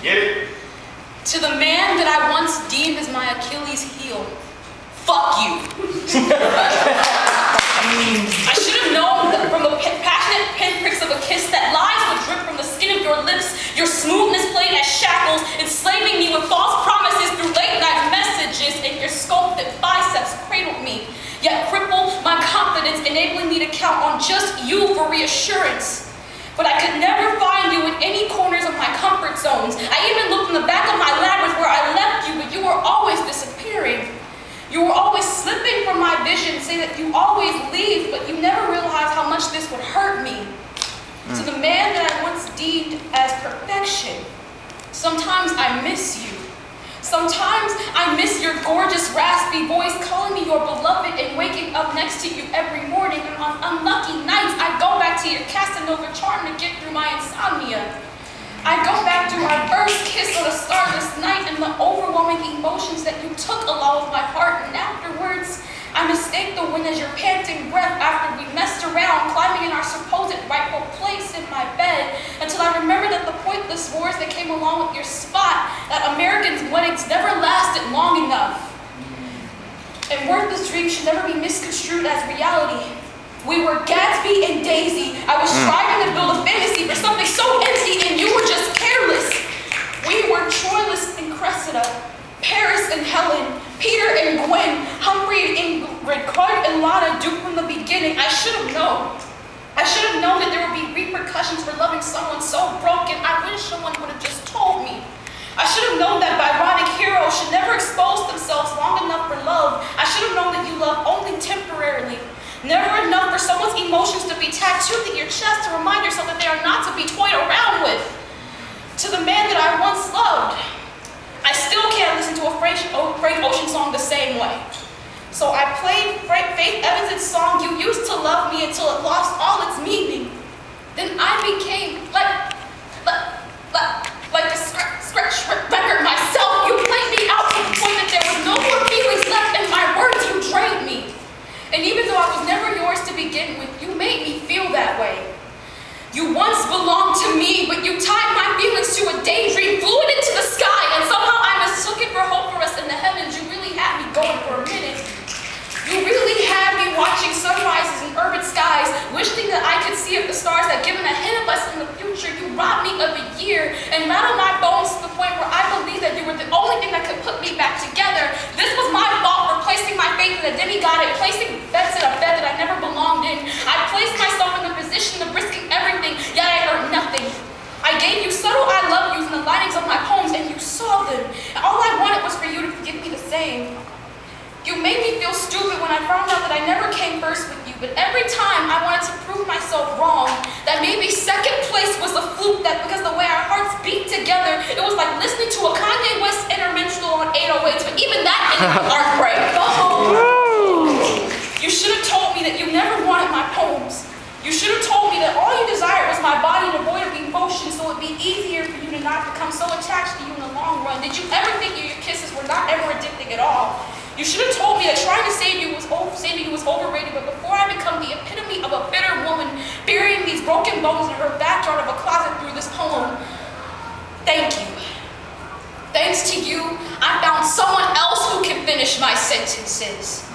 Get it? To the man that I once deemed as my Achilles heel, fuck you. I should have known that from the passionate pinpricks of a kiss that lies would drip from the skin of your lips, your smoothness played as shackles, enslaving me with false promises through late-night messages, and your sculpted biceps cradled me, yet crippled my confidence, enabling me to count on just you for reassurance. But I could never find you in any corners of my comfort zones. I even looked in the back of my labyrinth where I left you, but you were always disappearing. You were always slipping from my vision, saying that you always leave, but you never realized how much this would hurt me. To the man that I once deemed as perfection, sometimes I miss you. Sometimes I miss your gorgeous, raspy voice calling me your beloved and waking up next to you every morning. And on unlucky nights, I go back to your Casanova charm to get through my insomnia. I go back to our first kiss on a starless night and the overwhelming emotions that you took along with my heart. And afterwards, I mistake the wind as your panting breath after we messed around, climbing in our supposed rightful place in my bed, until I remember that the pointless wars that came along with your spot, that Americans' weddings never lasted long enough. And worthless dreams should never be misconstrued as reality. We were Gatsby and Daisy. I was striving to build a fantasy for something so empty, and you were just careless. We were Troilus and Cressida, Paris and Helen, Peter and Gwen, Humphrey and Ingrid, Clark and Lana, duped from the beginning. I should have known. I should have known that there would be repercussions for loving someone so broken. I wish someone would have just told me. I should have known that Byronic heroes should never expose themselves long enough for love. I should have known that you love only temporarily. Never enough for someone's emotions to be tattooed to your chest to remind yourself that they are not to be toyed around with. To the man that I once loved, I still can't listen to a Frank Ocean song the same way. So I played Faith Evans' song, You Used to Love Me, until it lost all its meaning. Then I became like a scratch record myself. You played me out to the point that there was no more feelings left in my words. You drained me. And even though I was never yours to begin with, you made me feel that way. You once belonged to me, but you tied my feelings to a daydream, flew it into the sky, and somehow I mistook it for hope for us in the heavens. You really had me going for a minute. You really had me watching sunrises in urban skies, wishing that I could see if the stars had given a hint of us in the future. You robbed me of a year and rattled my bones to the point where I believed that you were the only thing that could put me back together. This was my fault for placing my faith in a demigod and placing bets in a bed that I never belonged in. I placed myself in the position of risking everything, yet I earned nothing. I gave you subtle I love yous in the linings of my poems, and you saw them. And all I wanted was for you to forgive me the same. You made me feel stupid when I found out that I never came first with you, but every time I wanted to prove myself wrong, that maybe second place was a fluke, that because the way our hearts beat together, it was like listening to a Kanye West intermenstrual on 808s, but even that ended with heartbreak. You should have told me that you never wanted my poems. You should have told me that all you desired was my body devoid of emotion, so it would be easier for you to not become so attached to you in the long run. Did you ever think your kisses were not ever addicting at all? You should have told me that trying to save you was overrated, but before I become the epitome of a bitter woman, burying these broken bones in her backyard of a closet through this poem, thank you. Thanks to you, I found someone else who can finish my sentences.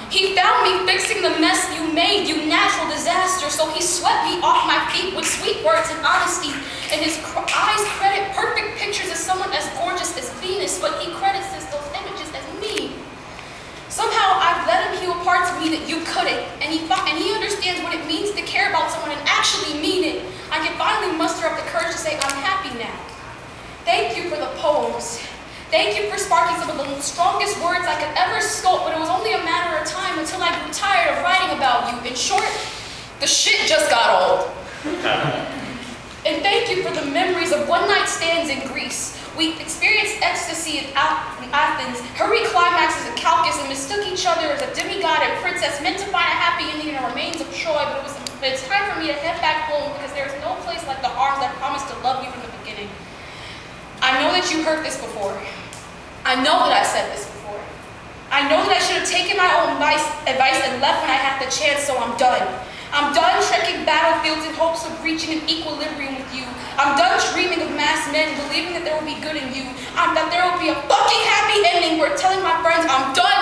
He found me fixing the mess you made, you natural disaster, so he swept me off my feet with sweet words and honesty, and his eyes credit perfect pictures of someone as gorgeous as Venus, but he credits those images as me. Somehow I've let him heal parts of me that you couldn't, and he understands what it means to care about someone and actually mean it. I can finally muster up the courage to say I'm happy now. Thank you for the poems. Thank you for sparking some of the strongest words I could ever sculpt, but it was only a matter of time until I grew tired of writing about you. In short, the shit just got old. And thank you for the memories of one-night stands in Greece. We experienced ecstasy in Athens, hurried climaxes in Chalcis, and mistook each other as a demigod and princess meant to find a happy ending in the remains of Troy, but it's time for me to head back home because there is no place like the arms that promised to love you from the beginning. I know that you heard this before. I know that I said this before. I know that I should have taken my own advice and left when I had the chance, so I'm done. I'm done trekking battlefields in hopes of reaching an equilibrium with you. I'm done dreaming of mass ass men, believing that there will be good in you. That there will be a fucking happy ending where telling my friends I'm done